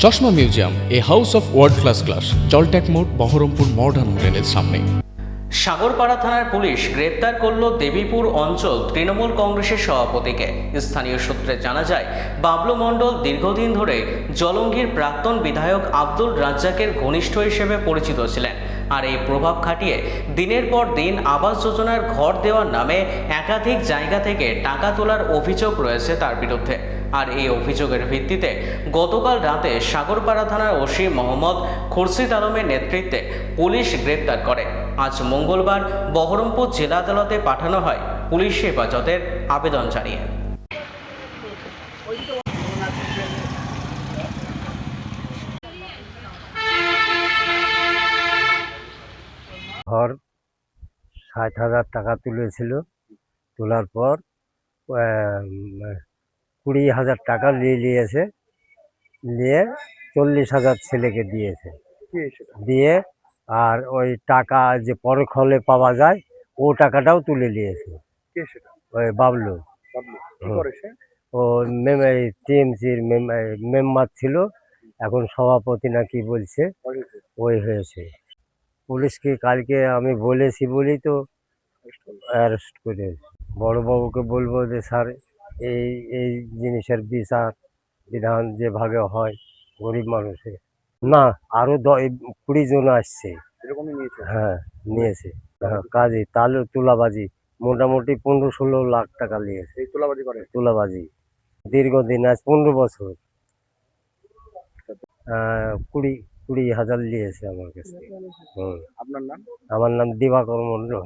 চশমা museum, a house of world class, জলট্যাক মোড়, বহরমপুর মডার্ন হোটেলের সামনে। সাগরপাড়া থানার পুলিশ গ্রেপ্তার করল দেবীপুর অঞ্চল তৃণমূল কংগ্রেসের সভাপতিকে। স্থানীয় সূত্রে জানা যায়, বাবলু মণ্ডল দীর্ঘদিন ধরে জলঙ্গির প্রাক্তন বিধায়ক আব্দুল রাজ্জাকের ঘনিষ্ঠ হিসেবে পরিচিত ছিলেন। আর এই প্রভাব খাটিয়ে দিনের পর দিন আবাস যোজনার ঘর দেওয়ার নামে একাধিক জায়গা থেকে টাকা তোলার অভিযোগ রয়েছে তার বিরুদ্ধে। আর এই অভিযোগের ভিত্তিতে গতকাল রাতে সাগরপাড়া থানার ওসি মোহাম্মদ খুরশিদ আলমের নেতৃত্বে পুলিশ গ্রেপ্তার করে। আজ মঙ্গলবার বহরমপুর জেলা আদালতে পাঠানো হয় পুলিশ হেফাজতের আবেদন জানিয়ে। ঘর ৬০,০০০ টাকা তুলেছিল। তোলার পর ২০,০০০ টাকা নিয়েছে, নিয়ে ৪০,০০০ ছেলেকে দিয়েছে। দিয়ে আর ওই টাকা যে পরক্ষণে পাওয়া যায় ও টাকাটাও তুলে নিয়েছে। ওই বাবলু। ও টিএমসির মেম্বার ছিল, এখন সভাপতি না কি বলছে, ওই হয়েছে। পুলিশকে কালকে আমি বলেছি বলেই তো অ্যারেস্ট করে। বড়বাবুকে বলবো যে স্যার, এই এই জিনিসের বিচার বিধান যেভাবে হয় গরিব মানুষের না। আরও ২০ জন আসছে। হ্যাঁ, নিয়েছে। হ্যাঁ, কাজে তুলাবাজি মোটামুটি ১৫-১৬ লাখ টাকা নিয়েছে। তুলাবাজি দীর্ঘদিন, আজ ১৫ বছর। ২০,০০০ নিয়েছে আমার কাছ থেকে। আপনার নাম? আমার নাম দিবাকর মন্ডল।